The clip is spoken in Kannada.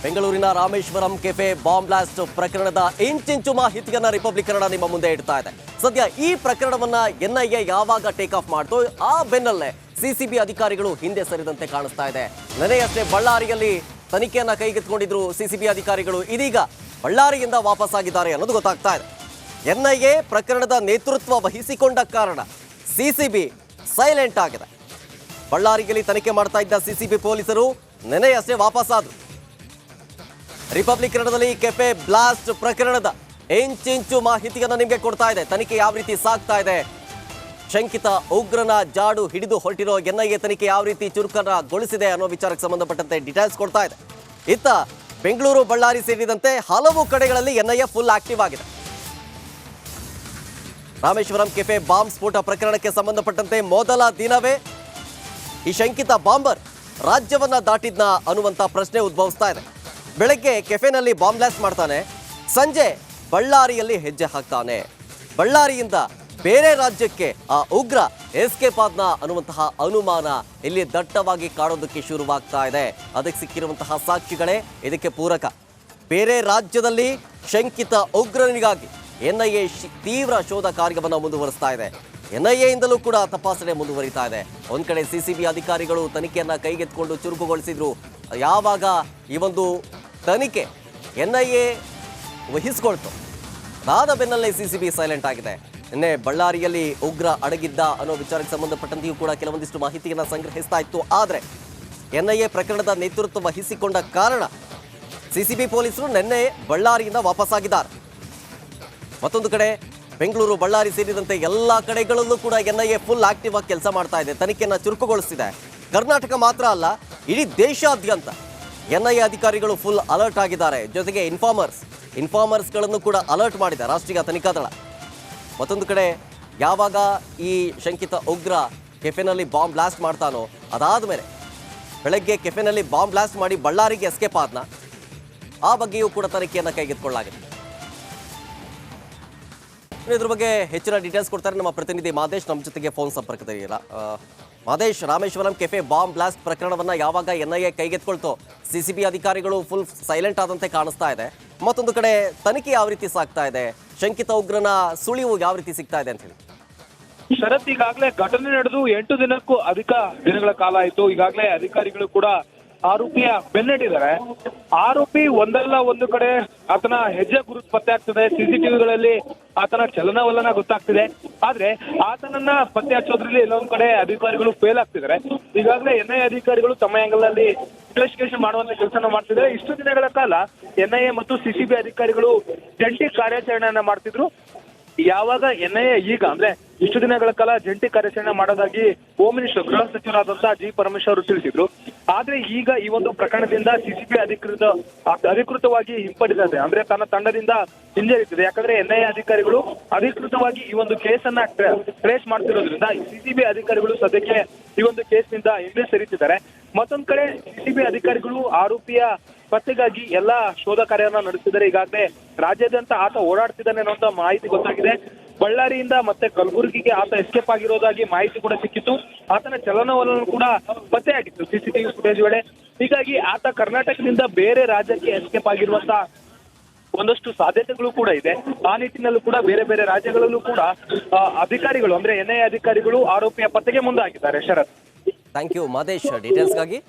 ಬೆಂಗಳೂರಿನ ರಾಮೇಶ್ವರಂ ಕೆಫೆ ಬಾಂಬ್ ಬ್ಲಾಸ್ಟ್ ಪ್ರಕರಣದ ಇಂಚಿಂಚು ಮಾಹಿತಿಯನ್ನ ರಿಪಬ್ಲಿಕ್ ಕನ್ನಡ ನಿಮ್ಮ ಮುಂದೆ ಇಡ್ತಾ ಇದೆ. ಸದ್ಯ ಈ ಪ್ರಕರಣವನ್ನ ಎನ್ಐಎ ಯಾವಾಗ ಟೇಕ್ ಆಫ್ ಮಾಡ್ತೋ ಆ ಬೆನ್ನಲ್ಲೇ ಸಿಸಿಬಿ ಅಧಿಕಾರಿಗಳು ಹಿಂದೆ ಸರಿದಂತೆ ಕಾಣಿಸ್ತಾ ಇದೆ. ನೆನೆಯಷ್ಟೇ ಬಳ್ಳಾರಿಯಲ್ಲಿ ತನಿಖೆಯನ್ನ ಕೈಗೆತ್ತಿಕೊಂಡಿದ್ರು ಸಿಸಿಬಿ ಅಧಿಕಾರಿಗಳು. ಇದೀಗ ಬಳ್ಳಾರಿಯಿಂದ ವಾಪಸ್ಸಾಗಿದ್ದಾರೆ ಅನ್ನೋದು ಗೊತ್ತಾಗ್ತಾ ಇದೆ. ಎನ್ಐಎ ಪ್ರಕರಣದ ನೇತೃತ್ವ ವಹಿಸಿಕೊಂಡ ಕಾರಣ ಸಿಸಿಬಿ ಸೈಲೆಂಟ್ ಆಗಿದೆ. ಬಳ್ಳಾರಿಯಲ್ಲಿ ತನಿಖೆ ಮಾಡ್ತಾ ಇದ್ದ ಸಿಸಿಬಿ ಪೊಲೀಸರು ನೆನೆಯಷ್ಟೇ ವಾಪಸ್ಸಾದ್ರು. ರಿಪಬ್ಲಿಕ್ ಕನ್ನಡದಲ್ಲಿ ಕೆಫೆ ಬ್ಲಾಸ್ಟ್ ಪ್ರಕರಣದ ಇಂಚಿಂಚು ಮಾಹಿತಿಯನ್ನು ನಿಮಗೆ ಕೊಡ್ತಾ ಇದೆ. ತನಿಖೆ ಯಾವ ರೀತಿ ಸಾಗ್ತಾ ಇದೆ, ಶಂಕಿತ ಉಗ್ರನ ಜಾಡು ಹಿಡಿದು ಹೊರಟಿರೋ ಎನ್ಐಎ ತನಿಖೆ ಯಾವ ರೀತಿ ಚುರುಕುಗೊಳಿಸಿದೆ ಅನ್ನೋ ವಿಚಾರಕ್ಕೆ ಸಂಬಂಧಪಟ್ಟಂತೆ ಡೀಟೇಲ್ಸ್ ಕೊಡ್ತಾ ಇದೆ. ಇತ್ತ ಬೆಂಗಳೂರು, ಬಳ್ಳಾರಿ ಸೇರಿದಂತೆ ಹಲವು ಕಡೆಗಳಲ್ಲಿ ಎನ್ಐಎ ಫುಲ್ ಆಕ್ಟಿವ್ ಆಗಿದೆ. ರಾಮೇಶ್ವರಂ ಕೆಫೆ ಬಾಂಬ್ ಸ್ಫೋಟ ಪ್ರಕರಣಕ್ಕೆ ಸಂಬಂಧಪಟ್ಟಂತೆ ಮೊದಲ ದಿನವೇ ಈ ಶಂಕಿತ ಬಾಂಬರ್ ರಾಜ್ಯವನ್ನ ದಾಟಿದ್ನ ಅನ್ನುವಂಥ ಪ್ರಶ್ನೆ ಉದ್ಭವಿಸ್ತಾ ಇದೆ. ಬೆಳಗ್ಗೆ ಕೆಫೆನಲ್ಲಿ ಬಾಂಬ್ ಬ್ಲಾಸ್ಟ್ ಮಾಡ್ತಾನೆ, ಸಂಜೆ ಬಳ್ಳಾರಿಯಲ್ಲಿ ಹೆಜ್ಜೆ ಹಾಕ್ತಾನೆ. ಬಳ್ಳಾರಿಯಿಂದ ಬೇರೆ ರಾಜ್ಯಕ್ಕೆ ಆ ಉಗ್ರ ಎಸ್ಕೇಪ್ ಆದ್ನ ಅನ್ನುವಂತಹ ಅನುಮಾನ ಇಲ್ಲಿ ದಟ್ಟವಾಗಿ ಕಾಡೋದಕ್ಕೆ ಶುರುವಾಗ್ತಾ ಇದೆ. ಅದಕ್ಕೆ ಸಿಕ್ಕಿರುವಂತಹ ಸಾಕ್ಷಿಗಳೇ ಇದಕ್ಕೆ ಪೂರಕ. ಬೇರೆ ರಾಜ್ಯದಲ್ಲಿ ಶಂಕಿತ ಉಗ್ರನಿಗಾಗಿ ಎನ್ಐಎ ತೀವ್ರ ಶೋಧ ಕಾರ್ಯವನ್ನು ಮುಂದುವರಿಸ್ತಾ ಇದೆ. ಎನ್ಐಎಯಿಂದಲೂ ಕೂಡ ತಪಾಸಣೆ ಮುಂದುವರಿತಾ ಇದೆ. ಒಂದ್ ಕಡೆ ಸಿಸಿಬಿ ಅಧಿಕಾರಿಗಳು ತನಿಖೆಯನ್ನ ಕೈಗೆತ್ತಿಕೊಂಡು ಚುರುಕುಗೊಳಿಸಿದ್ರು. ಯಾವಾಗ ಈ ಒಂದು ತನಿಖೆ ಎನ್ಐಎ ವಹಿಸಿಕೊಳ್ತು ಅದಾದ ಬೆನ್ನಲ್ಲೇ ಸಿಸಿಬಿ ಸೈಲೆಂಟ್ ಆಗಿದೆ. ನಿನ್ನೆ ಬಳ್ಳಾರಿಯಲ್ಲಿ ಉಗ್ರ ಅಡಗಿದ್ದ ಅನ್ನೋ ವಿಚಾರಕ್ಕೆ ಸಂಬಂಧಪಟ್ಟಂತೆಯೂ ಕೂಡ ಕೆಲವೊಂದಿಷ್ಟು ಮಾಹಿತಿಯನ್ನು ಸಂಗ್ರಹಿಸ್ತಾ ಇತ್ತು. ಆದರೆ ಎನ್ಐಎ ಪ್ರಕರಣದ ನೇತೃತ್ವ ವಹಿಸಿಕೊಂಡ ಕಾರಣ ಸಿಸಿಬಿ ಪೊಲೀಸರು ನಿನ್ನೆ ಬಳ್ಳಾರಿಯಿಂದ ವಾಪಸ್ಸಾಗಿದ್ದಾರೆ. ಮತ್ತೊಂದು ಕಡೆ ಬೆಂಗಳೂರು, ಬಳ್ಳಾರಿ ಸೇರಿದಂತೆ ಎಲ್ಲ ಕಡೆಗಳಲ್ಲೂ ಕೂಡ ಎನ್ಐಎ ಫುಲ್ ಆಕ್ಟಿವ್ ಆಗಿ ಕೆಲಸ ಮಾಡ್ತಾ ಇದೆ, ತನಿಖೆಯನ್ನು ಚುರುಕುಗೊಳಿಸಿದೆ. ಕರ್ನಾಟಕ ಮಾತ್ರ ಅಲ್ಲ, ಇಡೀ ದೇಶಾದ್ಯಂತ ಎನ್ಐಎ ಅಧಿಕಾರಿಗಳು ಫುಲ್ ಅಲರ್ಟ್ ಆಗಿದ್ದಾರೆ. ಜೊತೆಗೆ ಇನ್ಫಾರ್ಮರ್ಸ್ಗಳನ್ನು ಕೂಡ ಅಲರ್ಟ್ ಮಾಡಿದೆ ರಾಷ್ಟ್ರೀಯ ತನಿಖಾ ದಳ. ಮತ್ತೊಂದು ಕಡೆ ಯಾವಾಗ ಈ ಶಂಕಿತ ಉಗ್ರ ಕೆಫೆನಲ್ಲಿ ಬಾಂಬ್ ಬ್ಲಾಸ್ಟ್ ಮಾಡ್ತಾನೋ ಅದಾದ ಮೇಲೆ ಬೆಳಗ್ಗೆ ಕೆಫೆನಲ್ಲಿ ಬಾಂಬ್ ಬ್ಲಾಸ್ಟ್ ಮಾಡಿ ಬಳ್ಳಾರಿಗೆ ಎಸ್ಕೇಪ್ ಆದ್ನ, ಆ ಬಗ್ಗೆಯೂ ಕೂಡ ತನಿಖೆಯನ್ನು ಕೈಗೆತ್ತಿಕೊಳ್ಳಲಾಗಿದೆ. ಇದ್ರ ಬಗ್ಗೆ ಹೆಚ್ಚಿನ ಡೀಟೇಲ್ಸ್ ಕೊಡ್ತಾರೆ ನಮ್ಮ ಪ್ರತಿನಿಧಿ ಮಾದೇಶ್, ನಮ್ಮ ಜೊತೆಗೆ ಫೋನ್ ಸಂಪರ್ಕದಲ್ಲಿಲ್ಲ. Madesh, Rameshwaram cafe bomb blast ಪ್ರಕರಣವನ್ನ ಯಾವಾಗ ಎನ್ಐಎ ಕೈಗೆತ್ತಿಕೊಳ್ತೋ ಸಿಸಿಬಿ ಅಧಿಕಾರಿಗಳು ಫುಲ್ ಸೈಲೆಂಟ್ ಆದಂತೆ ಕಾಣಿಸ್ತಾ ಇದೆ. ಮತ್ತೊಂದು ಕಡೆ ತನಿಖೆ ಯಾವ ರೀತಿ ಸಾಗ್ತಾ ಇದೆ, ಶಂಕಿತ ಉಗ್ರನ ಸುಳಿವು ಯಾವ ರೀತಿ ಸಿಗ್ತಾ ಇದೆ ಅಂತ ಹೇಳಿ. ಶರತ್, ಈಗಾಗಲೇ ಘಟನೆ ನಡೆದು 8 ದಿನಕ್ಕೂ ಅಧಿಕ ದಿನಗಳ ಕಾಲ ಆಯಿತು. ಈಗಾಗಲೇ ಅಧಿಕಾರಿಗಳು ಕೂಡ ಆರೋಪಿಯ ಬೆನ್ನಟ್ಟಿದ್ದಾರೆ. ಆರೋಪಿ ಒಂದಲ್ಲ ಒಂದು ಕಡೆ ಆತನ ಹೆಜ್ಜೆ ಗುರುತು ಪತ್ತೆ ಆಗ್ತದೆ, ಸಿಸಿಟಿವಿಗಳಲ್ಲಿ ಆತನ ಚಲನವಲನ ಗೊತ್ತಾಗ್ತಿದೆ. ಆದ್ರೆ ಆತನನ್ನ ಪತ್ತೆ ಹಚ್ಚೋದ್ರಲ್ಲಿ ಎಲ್ಲೊಂದ್ ಕಡೆ ಅಧಿಕಾರಿಗಳು ಫೇಲ್ ಆಗ್ತಿದ್ದಾರೆ. ಈಗಾಗಲೇ ಎನ್ಐಎ ಅಧಿಕಾರಿಗಳು ತಮ್ಮ ಆಂಗಲ್ನಲ್ಲಿ ಇನ್ವೆಸ್ಟಿಗೇಷನ್ ಮಾಡುವಂತ ಕೆಲಸನ ಮಾಡ್ತಿದ್ದಾರೆ. ಇಷ್ಟು ದಿನಗಳ ಕಾಲ ಎನ್ಐಎ ಮತ್ತು ಸಿಸಿಬಿ ಅಧಿಕಾರಿಗಳು ಜಂಟಿ ಕಾರ್ಯಾಚರಣೆಯನ್ನ ಮಾಡ್ತಿದ್ರು. ಯಾವಾಗ ಎನ್ಐಎ ಈಗ ಅಂದ್ರೆ ಇಷ್ಟು ದಿನಗಳ ಕಾಲ ಜಂಟಿ ಕಾರ್ಯಾಚರಣೆ ಮಾಡೋದಾಗಿ ಹೋಮ್ ಮಿನಿಸ್ಟರ್, ಗೃಹ ಸಚಿವರಾದಂತಹ ಜಿ ಪರಮೇಶ್ವರ್ ಅವರು ತಿಳಿಸಿದ್ರು. ಆದ್ರೆ ಈಗ ಈ ಒಂದು ಪ್ರಕರಣದಿಂದ ಸಿಸಿಬಿ ಅಧಿಕೃತವಾಗಿ ಹಿಂಪಡೆದಿದೆ, ಅಂದ್ರೆ ತನ್ನ ತಂಡದಿಂದ ಹಿಂಜರಿತಿದೆ. ಯಾಕಂದ್ರೆ ಎನ್ಐಎ ಅಧಿಕಾರಿಗಳು ಅಧಿಕೃತವಾಗಿ ಈ ಒಂದು ಕೇಸನ್ನ ಟ್ರೇಸ್ ಮಾಡ್ತಿರೋದ್ರಿಂದ ಸಿಸಿಬಿ ಅಧಿಕಾರಿಗಳು ಸದ್ಯಕ್ಕೆ ಈ ಒಂದು ಕೇಸ್ನಿಂದ ಹಿಂದೆ ಸರಿತಿದ್ದಾರೆ. ಮತ್ತೊಂದ್ ಕಡೆ ಸಿಸಿಬಿ ಅಧಿಕಾರಿಗಳು ಆರೋಪಿಯ ಪತ್ತೆಗಾಗಿ ಎಲ್ಲಾ ಶೋಧ ಕಾರ್ಯವನ್ನ ನಡೆಸಿದ್ದಾರೆ. ಈಗಾಗಲೇ ರಾಜ್ಯಾದ್ಯಂತ ಆತ ಓಡಾಡ್ತಿದ್ದಾನೆ ಅನ್ನುವಂತ ಮಾಹಿತಿ ಗೊತ್ತಾಗಿದೆ. ಬಳ್ಳಾರಿಯಿಂದ ಮತ್ತೆ ಕಲಬುರಗಿಗೆ ಆತ ಎಸ್ಕೇಪ್ ಆಗಿರೋದಾಗಿ ಮಾಹಿತಿ ಕೂಡ ಸಿಕ್ಕಿತ್ತು. ಆತನ ಚಲನವಲನ ಕೂಡ ಪತ್ತೆ ಆಗಿತ್ತು ಸಿಸಿಟಿವಿ ಫುಟೇಜ್ ವೇಳೆ. ಹೀಗಾಗಿ ಆತ ಕರ್ನಾಟಕದಿಂದ ಬೇರೆ ರಾಜ್ಯಕ್ಕೆ ಎಸ್ಕೇಪ್ ಆಗಿರುವಂತ ಒಂದಷ್ಟು ಸಾಧ್ಯತೆಗಳು ಕೂಡ ಇದೆ. ಆ ನಿಟ್ಟಿನಲ್ಲೂ ಕೂಡ ಬೇರೆ ಬೇರೆ ರಾಜ್ಯಗಳಲ್ಲೂ ಕೂಡ ಅಧಿಕಾರಿಗಳು ಅಂದ್ರೆ ಎನ್ಐಎ ಅಧಿಕಾರಿಗಳು ಆರೋಪಿಯ ಪತ್ತೆಗೆ ಮುಂದಾಗಿದ್ದಾರೆ. ಶರತ್, ಥ್ಯಾಂಕ್ ಯು ಮಾದೇಶ್ ಡೀಟೇಲ್ಸ್ಗಾಗಿ.